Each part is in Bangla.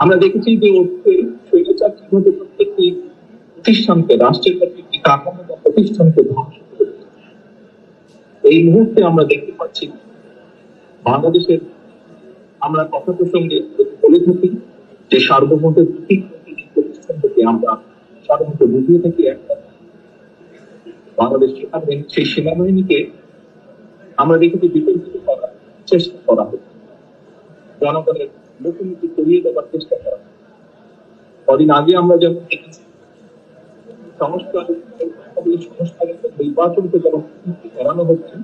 আমরা দেখেছি যে স্বৈরাচার কিভাবে প্রত্যেকটি প্রতিষ্ঠানকে, রাষ্ট্রের প্রত্যেকটি কাঠামো বা প্রতিষ্ঠানকে ধ্বংস করে। এই মুহূর্তে আমরা দেখতে পাচ্ছি বাংলাদেশের, আমরা কথা প্রসঙ্গে বলে থাকি যে সার্বভৌমত্বের প্রতিষ্ঠান থেকে আমরা সাধারণত বুঝিয়ে থাকি একটা বাংলাদেশ সেনাবাহিনী, সেই সেনাবাহিনীকে আমরা দেখেছি বিতর্কিত করার চেষ্টা করা হচ্ছে, জনগণের মুখোমুখি করিয়ে দেওয়ার চেষ্টা করা। কদিন আগে আমরা যেমন দেখেছি সংস্কারের নির্বাচনকে যেমন করানো হচ্ছে,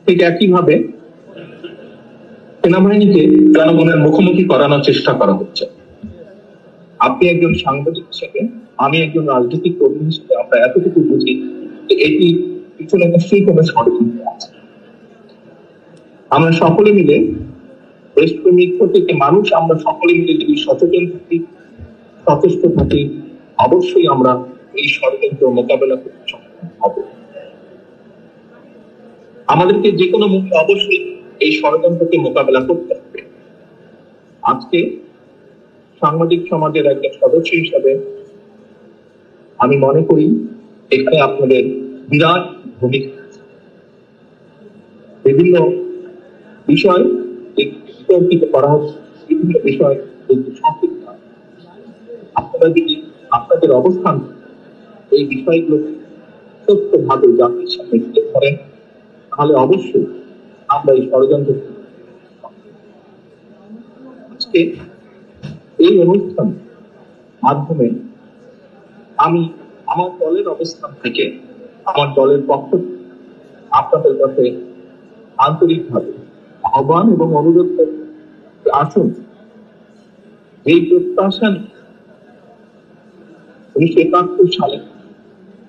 ঠিক একইভাবে সেনাবাহিনীকে জনগণের মুখোমুখি করানোর চেষ্টা করা হচ্ছে। আপনি একজন সাংবাদিক হিসেবে, আমি একজন রাজনৈতিক কর্মী হিসেবে আমরা এতটুকু বুঝি যে এটি পিছনে নিশ্চয়ই কোনো ষড়যন্ত্র আছে। আমরা সকলে মিলে, দেশপ্রেমিক থেকে মানুষ, আমরা সকলে মিলে যদি সচেতন থাকি, সচেষ্ট থাকি, অবশ্যই আমরা এই ষড়যন্ত্র মোকাবেলা করতে সক্ষম হব। আমাদেরকে যে কোনো মূল্যে অবশ্যই এই ষড়যন্ত্রকে মোকাবেলা করতে হবে। আজকে সাংবাদিক সমাজের একজন সদস্য হিসাবে আমি মনে করি এখানে আপনাদের বিরাট ভূমিকা আছে। বিভিন্ন বিষয় বিতর্কিত করা হচ্ছে, বিভিন্ন বিষয় সঠিক না। আপনারা যদি আপনাদের অবস্থান এই বিষয়গুলো সত্যভাবে জাতির সামনে তুলে ধরেন, তাহলে অবশ্যই আমরা এই ষড়যন্ত্র। আজকে এই অনুষ্ঠান মাধ্যমে আমি আমার দলের অবস্থান থেকে, আমার দলের পক্ষ আপনাদের কাছে আন্তরিকভাবে আহ্বান এবং অনুরোধ করে আসুন, এই প্রত্যাশা 1971 সালে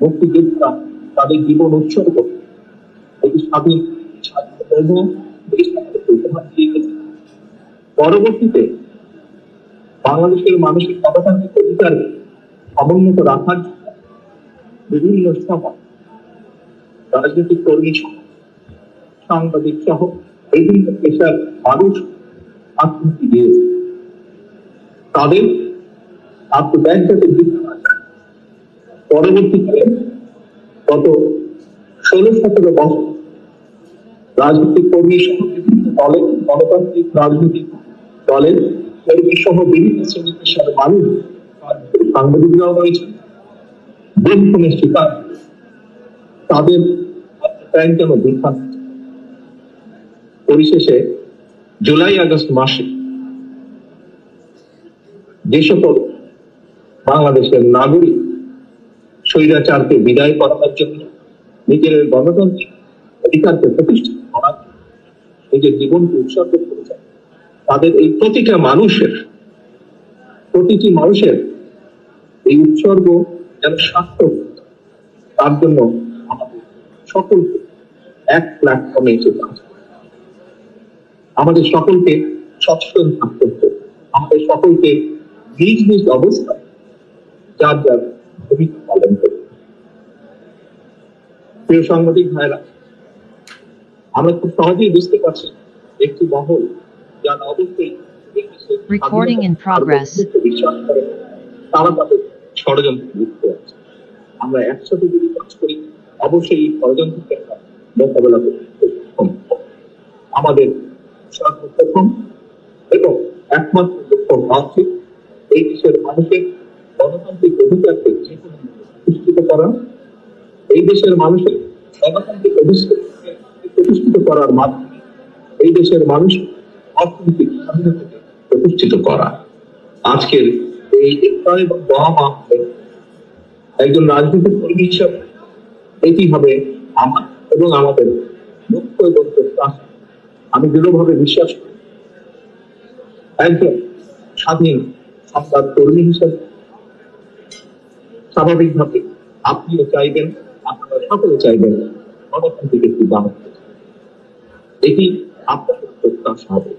মুক্তিযোদ্ধা তাদের জীবন উৎসর্গ একটি স্বাধীন পরবর্তীতে বাংলাদেশের মানুষের গণতান্ত্রিক অধিকার সমুন্নত রাখার জন্য বিভিন্ন সময় রাজনৈতিক কর্মী সহ, সাংবাদিক সহ বিভিন্ন পেশার মানুষ আত্মহত্যা দিয়েছে। তাদের আত্মত্যাগ যাতে বৃদ্ধি না যায়, পরবর্তীকালে গত 16-17 বছর রাজনৈতিক কর্মী সহ বিভিন্ন দলের, গণতান্ত্রিক রাজনৈতিক দলের কর্মী সহ বিভিন্ন শ্রেণী পেশার মানুষ, সাংবাদিকরাও রয়েছে, খুনের শিকার। তাদের আত্মত্যাগ যেন বৃদ্ধা। পরিশেষে জুলাই আগস্ট মাসে যে সকল বাংলাদেশের নাগরিক স্বৈরাচারকে বিদায় করার জন্য, নিজের গণতান্ত্রিক অধিকারকে প্রতিষ্ঠিত করার জন্য নিজের জীবনকে উৎসর্গ করেছেন, তাদের এই প্রতিটি মানুষের এই উৎসর্গ যেন সার্থক, তার জন্য আমাদের সকলকে এক প্ল্যাটফর্মে এসে আমাদের সকলকে সচেতন থাকতে হবে। আমাদের সকলকে নিজ নিজ অবস্থায় যার যার ভূমিকা পালন করবে। প্রিয় সাংবাদিক ভাইরা, আমরা খুব সহজেই বুঝতে পারছি একটি মহল যারা অবশ্যই বিশ্বাস করে, তারা তাদের ষড়যন্ত্র যুক্ত আছে। আমরা একসাথে যদি কাজ করি, অবশ্যই এই ষড়যন্ত্রকে মোকাবেলা করতে সক্ষম। আমাদের সর্বপ্রথম এবং একমাত্র লক্ষ্য হওয়া উচিত এই দেশের মানুষের গণতান্ত্রিক অধিকারকে প্রতিষ্ঠিত করা, এই দেশের মানুষের গণতান্ত্রিক অধিকারকে প্রতিষ্ঠিত করার মাধ্যমে এই দেশের মানুষ অর্থনৈতিক স্বাধীনতাকে প্রতিষ্ঠিত করা। আজকের এই ইফতার এবং দোয়া মাহফিলে একজন রাজনৈতিক কর্মী হিসাবে এটি হবে আমার এবং আমাদের লক্ষ্য এবং প্রত্যাশা। আমি দৃঢ়ভাবে বিশ্বাস করি একজন স্বাধীন সংবাদ কর্মী হিসাবে স্বাভাবিকভাবে আপনিও চাইবেন, আপনারা সকলে চাইবেন গণতান্ত্রিক একটি বাংলাদেশ। এটি আপনাদের প্রত্যাশা হবে।